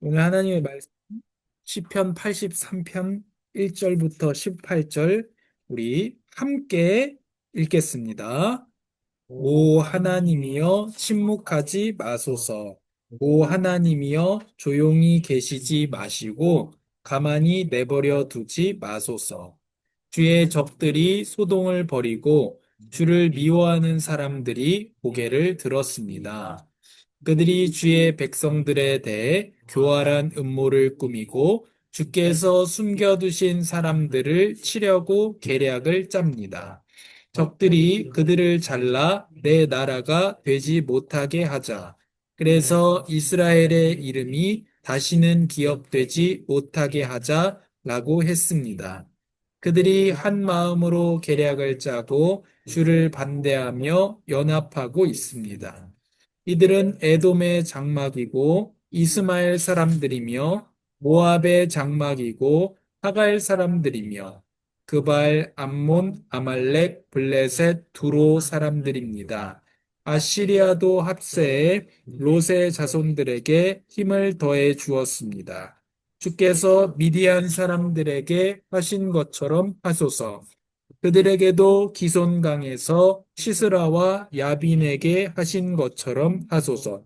오늘 하나님의 말씀 시편 83편 1절부터 18절 우리 함께 읽겠습니다. 오 하나님이여 침묵하지 마소서. 오 하나님이여 조용히 계시지 마시고 가만히 내버려 두지 마소서. 주의 적들이 소동을 벌이고 주를 미워하는 사람들이 고개를 들었습니다. 그들이 주의 백성들에 대해 교활한 음모를 꾸미고 주께서 숨겨두신 사람들을 치려고 계략을 짭니다. 적들이 그들을 잘라 내 나라가 되지 못하게 하자. 그래서 이스라엘의 이름이 다시는 기억되지 못하게 하자라고 했습니다. 그들이 한 마음으로 계략을 짜고 주를 반대하며 연합하고 있습니다. 이들은 에돔의 장막이고 이스마엘 사람들이며 모압의 장막이고 하갈 사람들이며 그발, 암몬, 아말렉, 블레셋, 두로 사람들입니다. 아시리아도 합세해 롯의 자손들에게 힘을 더해 주었습니다. 주께서 미디안 사람들에게 하신 것처럼 하소서. 그들에게도 기손강에서 시스라와 야빈에게 하신 것처럼 하소서.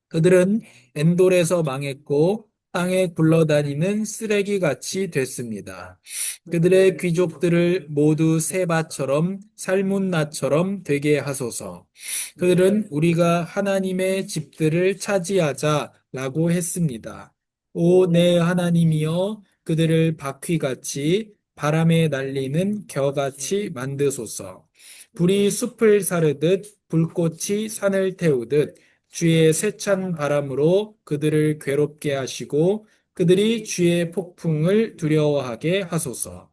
그들은 엔돌에서 망했고 땅에 굴러다니는 쓰레기같이 됐습니다. 그들의 귀족들을 모두 세바처럼 살문나처럼 되게 하소서. 그들은 우리가 하나님의 집들을 차지하자라고 했습니다. 오, 내 하나님이여, 그들을 바퀴같이 바람에 날리는 겨같이 만드소서. 불이 숲을 사르듯 불꽃이 산을 태우듯 주의 세찬 바람으로 그들을 괴롭게 하시고 그들이 주의 폭풍을 두려워하게 하소서.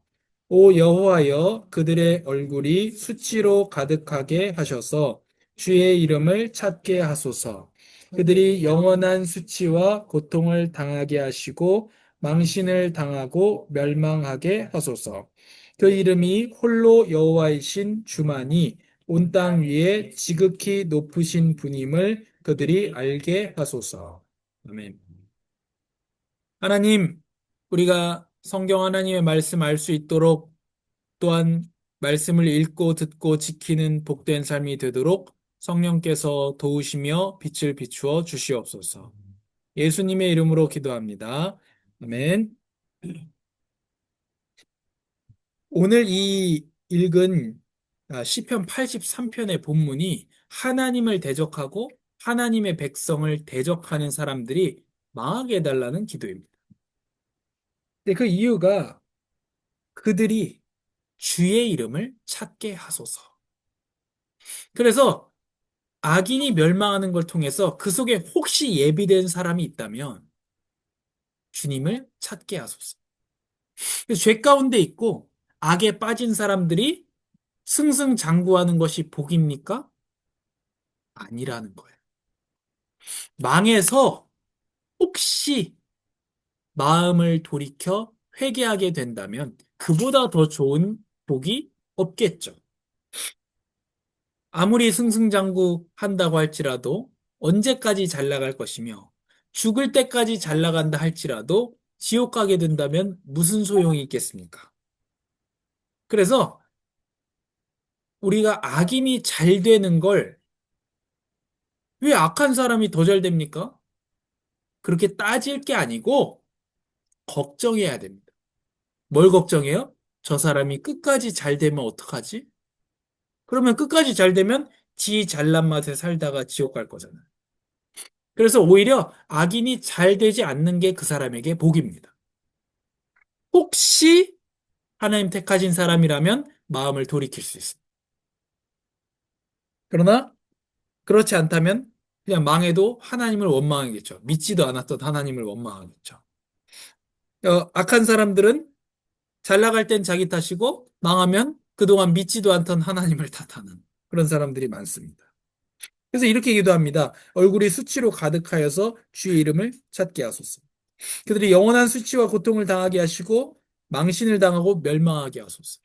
오 여호와여, 그들의 얼굴이 수치로 가득하게 하셔서 주의 이름을 찾게 하소서. 그들이 영원한 수치와 고통을 당하게 하시고 망신을 당하고 멸망하게 하소서. 그 이름이 홀로 여호와이신 주만이 온 땅 위에 지극히 높으신 분임을 그들이 알게 하소서. 아멘. 하나님, 우리가 성경 하나님의 말씀 알 수 있도록 또한 말씀을 읽고 듣고 지키는 복된 삶이 되도록 성령께서 도우시며 빛을 비추어 주시옵소서. 예수님의 이름으로 기도합니다. 아멘. 오늘 이 읽은 시편 83편의 본문이 하나님을 대적하고 하나님의 백성을 대적하는 사람들이 망하게 해달라는 기도입니다. 근데 그 이유가 그들이 주의 이름을 찾게 하소서. 그래서 악인이 멸망하는 걸 통해서 그 속에 혹시 예비된 사람이 있다면 주님을 찾게 하소서. 그래서 죄 가운데 있고 악에 빠진 사람들이 승승장구하는 것이 복입니까? 아니라는 거예요. 망해서 혹시 마음을 돌이켜 회개하게 된다면 그보다 더 좋은 복이 없겠죠. 아무리 승승장구 한다고 할지라도 언제까지 잘 나갈 것이며 죽을 때까지 잘 나간다 할지라도 지옥 가게 된다면 무슨 소용이 있겠습니까? 그래서 우리가 악인이 잘 되는 걸 왜 악한 사람이 더 잘 됩니까? 그렇게 따질 게 아니고 걱정해야 됩니다. 뭘 걱정해요? 저 사람이 끝까지 잘 되면 어떡하지? 그러면 끝까지 잘 되면 지 잘난 맛에 살다가 지옥 갈 거잖아요. 그래서 오히려 악인이 잘 되지 않는 게 그 사람에게 복입니다. 혹시 하나님 택하신 사람이라면 마음을 돌이킬 수 있습니다. 그러나 그렇지 않다면 그냥 망해도 하나님을 원망하겠죠. 믿지도 않았던 하나님을 원망하겠죠. 악한 사람들은 잘 나갈 땐 자기 탓이고 망하면 그동안 믿지도 않던 하나님을 탓하는 그런 사람들이 많습니다. 그래서 이렇게 기도합니다. 얼굴이 수치로 가득하여서 주의 이름을 찾게 하소서. 그들이 영원한 수치와 고통을 당하게 하시고 망신을 당하고 멸망하게 하소서.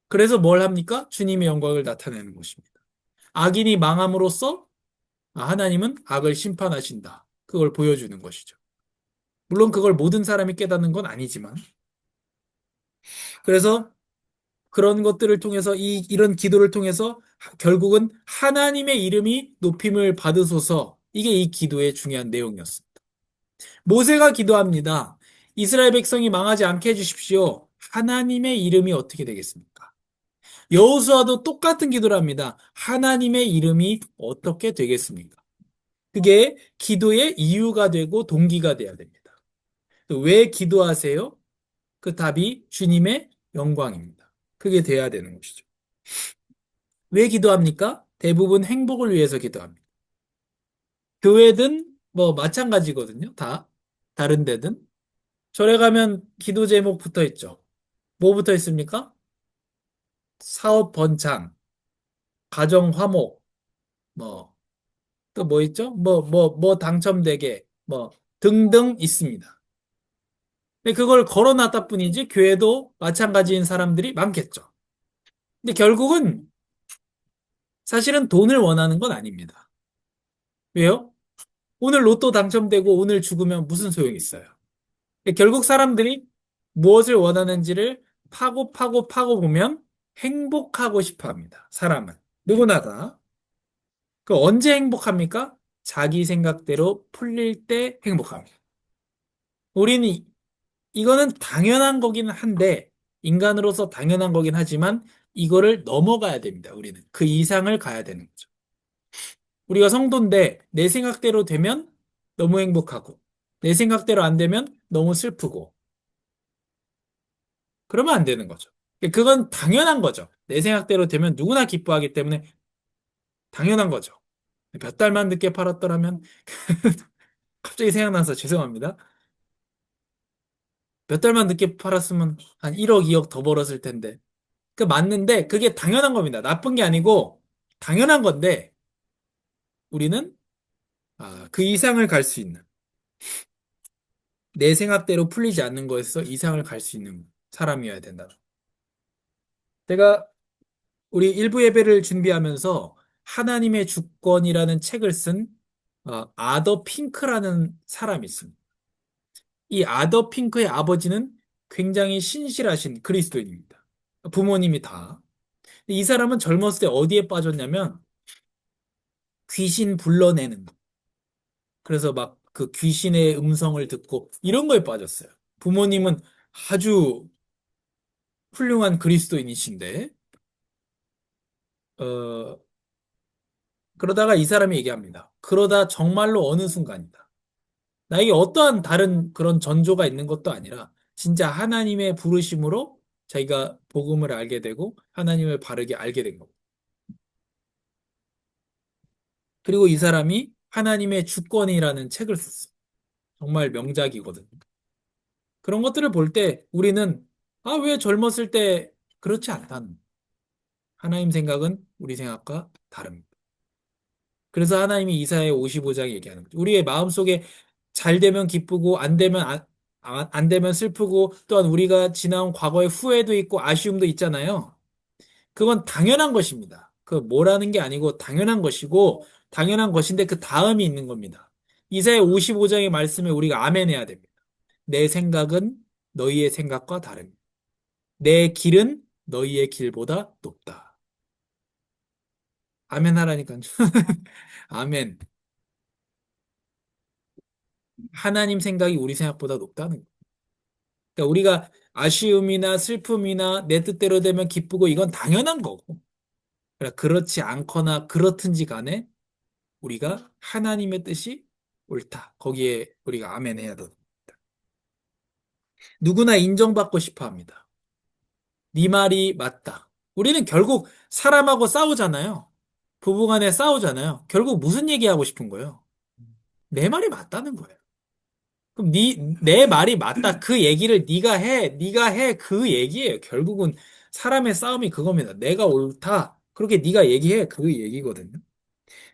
그래서 뭘 합니까? 주님의 영광을 나타내는 것입니다. 악인이 망함으로써 하나님은 악을 심판하신다. 그걸 보여주는 것이죠. 물론 그걸 모든 사람이 깨닫는 건 아니지만. 그래서 그런 것들을 통해서 이런 기도를 통해서 결국은 하나님의 이름이 높임을 받으소서. 이게 이 기도의 중요한 내용이었습니다. 모세가 기도합니다. 이스라엘 백성이 망하지 않게 해주십시오. 하나님의 이름이 어떻게 되겠습니까? 여호수아도 똑같은 기도를 합니다. 하나님의 이름이 어떻게 되겠습니까? 그게 기도의 이유가 되고 동기가 돼야 됩니다. 왜 기도하세요? 그 답이 주님의 영광입니다. 그게 돼야 되는 것이죠. 왜 기도합니까? 대부분 행복을 위해서 기도합니다. 교회든 뭐 마찬가지거든요. 다 다른 데든 절에 가면 기도 제목 붙어 있죠. 뭐 붙어 있습니까? 사업 번창, 가정 화목, 뭐 또 뭐 있죠? 뭐 당첨되게 뭐 등등 있습니다. 근데 그걸 걸어놨다 뿐이지 교회도 마찬가지인 사람들이 많겠죠. 근데 결국은 사실은 돈을 원하는 건 아닙니다. 왜요? 오늘 로또 당첨되고 오늘 죽으면 무슨 소용이 있어요? 결국 사람들이 무엇을 원하는지를 파고 보면 행복하고 싶어 합니다. 사람은. 누구나 다. 그 언제 행복합니까? 자기 생각대로 풀릴 때 행복합니다. 우리는 이거는 당연한 거긴 한데, 인간으로서 당연한 거긴 하지만, 이거를 넘어가야 됩니다. 우리는. 그 이상을 가야 되는 거죠. 우리가 성도인데, 내 생각대로 되면 너무 행복하고, 내 생각대로 안 되면 너무 슬프고, 그러면 안 되는 거죠. 그건 당연한 거죠. 내 생각대로 되면 누구나 기뻐하기 때문에 당연한 거죠. 몇 달만 늦게 팔았더라면 갑자기 생각나서 죄송합니다. 몇 달만 늦게 팔았으면 한 1억, 2억 더 벌었을 텐데. 그 맞는데 그게 당연한 겁니다. 나쁜 게 아니고 당연한 건데 우리는 그 이상을 갈 수 있는 내 생각대로 풀리지 않는 거에서 이상을 갈 수 있는 사람이어야 된다. 제가 우리 일부 예배를 준비하면서 하나님의 주권이라는 책을 쓴 아더 핑크라는 사람이 있습니다. 이 아더 핑크의 아버지는 굉장히 신실하신 그리스도인입니다. 부모님이 다. 이 사람은 젊었을 때 어디에 빠졌냐면 귀신 불러내는 거. 그래서 막 그 귀신의 음성을 듣고 이런 거에 빠졌어요. 부모님은 아주 훌륭한 그리스도인이신데, 어, 그러다가 이 사람이 얘기합니다. 그러다 정말로 어느 순간이다. 나에게 어떠한 다른 그런 전조가 있는 것도 아니라 진짜 하나님의 부르심으로 자기가 복음을 알게 되고 하나님을 바르게 알게 된 겁니다. 그리고 이 사람이 하나님의 주권이라는 책을 썼어요. 정말 명작이거든요. 그런 것들을 볼 때 우리는 왜 젊었을 때 그렇지 않다는 하나님 생각은 우리 생각과 다릅니다. 그래서 하나님이 이사야 55장에 얘기하는 거죠. 우리의 마음속에 잘 되면 기쁘고 안 되면 슬프고 또한 우리가 지나온 과거의 후회도 있고 아쉬움도 있잖아요. 그건 당연한 것입니다. 그 뭐라는 게 아니고 당연한 것이고 당연한 것인데 그 다음이 있는 겁니다. 이사야 55장의 말씀에 우리가 아멘해야 됩니다. 내 생각은 너희의 생각과 다릅니다. 내 길은 너희의 길보다 높다. 아멘 하라니까요. 아멘. 하나님 생각이 우리 생각보다 높다는 거예요. 그러니까 우리가 아쉬움이나 슬픔이나 내 뜻대로 되면 기쁘고 이건 당연한 거고. 그러니까 그렇지 않거나 그렇든지 간에 우리가 하나님의 뜻이 옳다. 거기에 우리가 아멘 해야 됩니다. 누구나 인정받고 싶어 합니다. 네 말이 맞다. 우리는 결국 사람하고 싸우잖아요. 부부간에 싸우잖아요. 결국 무슨 얘기하고 싶은 거예요? 내 말이 맞다는 거예요. 그럼 내 말이 맞다. 그 얘기를 네가 해. 그 얘기예요. 결국은 사람의 싸움이 그겁니다. 내가 옳다. 그렇게 네가 얘기해. 그 얘기거든요.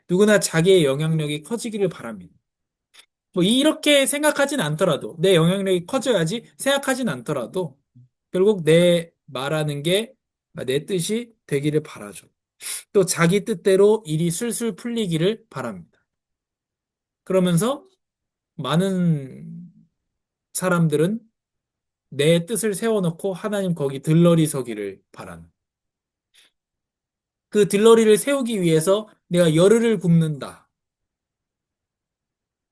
누구나 자기의 영향력이 커지기를 바랍니다. 뭐 이렇게 생각하진 않더라도 내 영향력이 커져야지 생각하진 않더라도 결국 내 말하는 게 내 뜻이 되기를 바라죠. 또 자기 뜻대로 일이 술술 풀리기를 바랍니다. 그러면서 많은 사람들은 내 뜻을 세워놓고 하나님 거기 들러리 서기를 바라는. 그 들러리를 세우기 위해서 내가 열흘을 굶는다.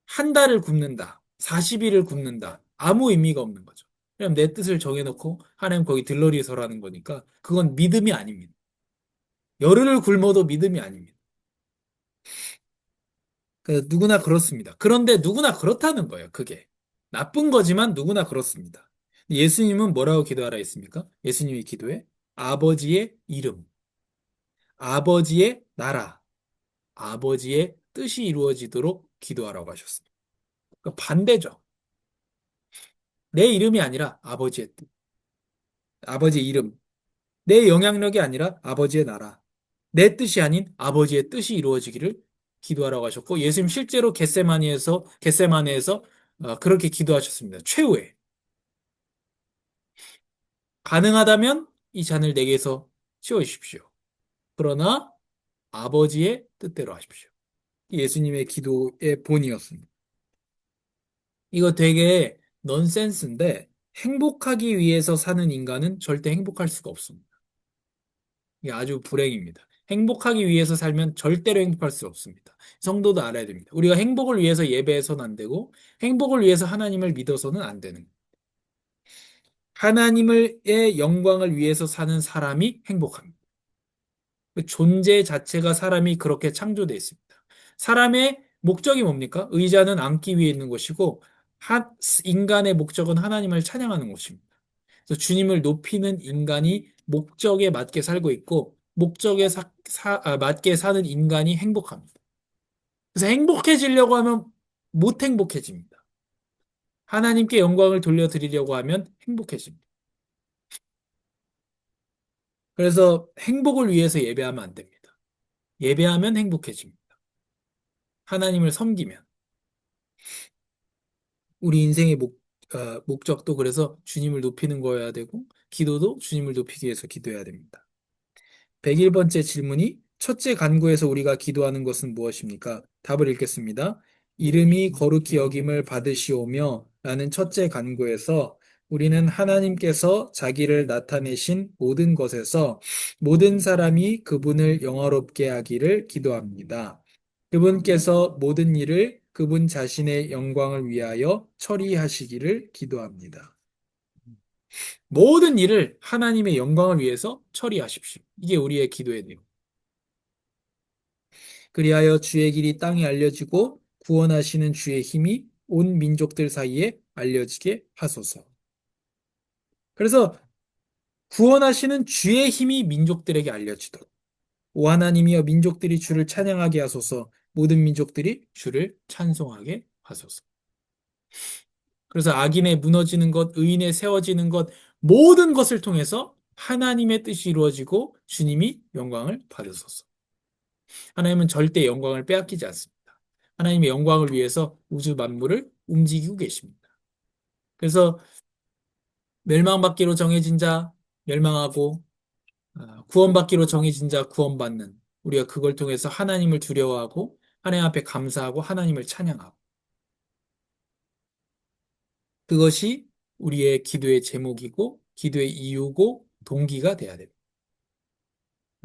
한 달을 굶는다. 40일을 굶는다. 아무 의미가 없는 거죠. 그냥 내 뜻을 정해놓고 하나님 거기 들러리 서라는 거니까 그건 믿음이 아닙니다. 열흘을 굶어도 믿음이 아닙니다. 누구나 그렇습니다. 그런데 누구나 그렇다는 거예요, 그게. 나쁜 거지만 누구나 그렇습니다. 예수님은 뭐라고 기도하라 했습니까? 예수님이 기도해 아버지의 이름, 아버지의 나라, 아버지의 뜻이 이루어지도록 기도하라고 하셨습니다. 그러니까 반대죠. 내 이름이 아니라 아버지의 뜻, 아버지의 이름, 내 영향력이 아니라 아버지의 나라, 내 뜻이 아닌 아버지의 뜻이 이루어지기를 기도하라고 하셨고, 예수님 실제로 겟세마네에서 그렇게 기도하셨습니다. 최후에 가능하다면 이 잔을 내게서 치워주십시오. 그러나 아버지의 뜻대로 하십시오. 예수님의 기도의 본이었습니다. 이거 되게 넌센스인데 행복하기 위해서 사는 인간은 절대 행복할 수가 없습니다. 이게 아주 불행입니다. 행복하기 위해서 살면 절대로 행복할 수 없습니다. 성도도 알아야 됩니다. 우리가 행복을 위해서 예배해서는 안 되고 행복을 위해서 하나님을 믿어서는 안 되는 거예요. 하나님의 영광을 위해서 사는 사람이 행복합니다. 그 존재 자체가 사람이 그렇게 창조되어 있습니다. 사람의 목적이 뭡니까? 의자는 앉기 위해 있는 것이고 인간의 목적은 하나님을 찬양하는 것입니다. 그래서 주님을 높이는 인간이 목적에 맞게 살고 있고 목적에 맞게 사는 인간이 행복합니다. 그래서 행복해지려고 하면 못 행복해집니다. 하나님께 영광을 돌려드리려고 하면 행복해집니다. 그래서 행복을 위해서 예배하면 안 됩니다. 예배하면 행복해집니다. 하나님을 섬기면. 우리 인생의 목적도 그래서 주님을 높이는 거여야 되고, 기도도 주님을 높이기 위해서 기도해야 됩니다. 101번째 질문이 첫째 간구에서 우리가 기도하는 것은 무엇입니까? 답을 읽겠습니다. 이름이 거룩히 여김을 받으시오며 라는 첫째 간구에서 우리는 하나님께서 자기를 나타내신 모든 것에서 모든 사람이 그분을 영화롭게 하기를 기도합니다. 그분께서 모든 일을 그분 자신의 영광을 위하여 처리하시기를 기도합니다. 모든 일을 하나님의 영광을 위해서 처리하십시오. 이게 우리의 기도의 내용. 그리하여 주의 길이 땅에 알려지고 구원하시는 주의 힘이 온 민족들 사이에 알려지게 하소서. 그래서 구원하시는 주의 힘이 민족들에게 알려지도록. 오 하나님이여 민족들이 주를 찬양하게 하소서. 모든 민족들이 주를 찬송하게 하소서. 그래서 악인의 무너지는 것, 의인의 세워지는 것, 모든 것을 통해서 하나님의 뜻이 이루어지고 주님이 영광을 받으소서. 하나님은 절대 영광을 빼앗기지 않습니다. 하나님의 영광을 위해서 우주 만물을 움직이고 계십니다. 그래서 멸망받기로 정해진 자 멸망하고 구원받기로 정해진 자 구원받는 우리가 그걸 통해서 하나님을 두려워하고 하나님 앞에 감사하고 하나님을 찬양하고 그것이 우리의 기도의 제목이고 기도의 이유고 동기가 돼야 됩니다.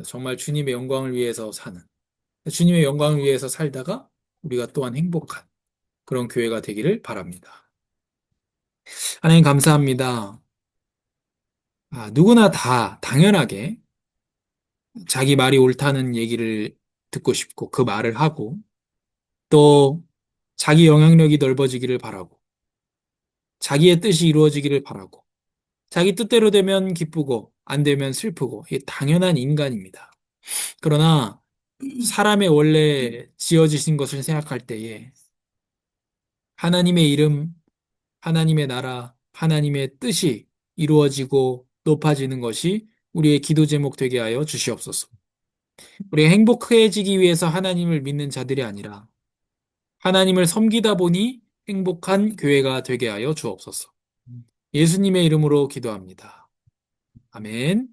정말 주님의 영광을 위해서 사는 주님의 영광을 위해서 살다가 우리가 또한 행복한 그런 교회가 되기를 바랍니다. 하나님 감사합니다. 누구나 다 당연하게 자기 말이 옳다는 얘기를 듣고 싶고 그 말을 하고 또 자기 영향력이 넓어지기를 바라고 자기의 뜻이 이루어지기를 바라고 자기 뜻대로 되면 기쁘고 안 되면 슬프고 이게 당연한 인간입니다. 그러나 사람의 원래 지어지신 것을 생각할 때에 하나님의 이름, 하나님의 나라, 하나님의 뜻이 이루어지고 높아지는 것이 우리의 기도 제목 되게 하여 주시옵소서. 우리가 행복해지기 위해서 하나님을 믿는 자들이 아니라 하나님을 섬기다 보니 행복한 교회가 되게 하여 주옵소서. 예수님의 이름으로 기도합니다. 아멘.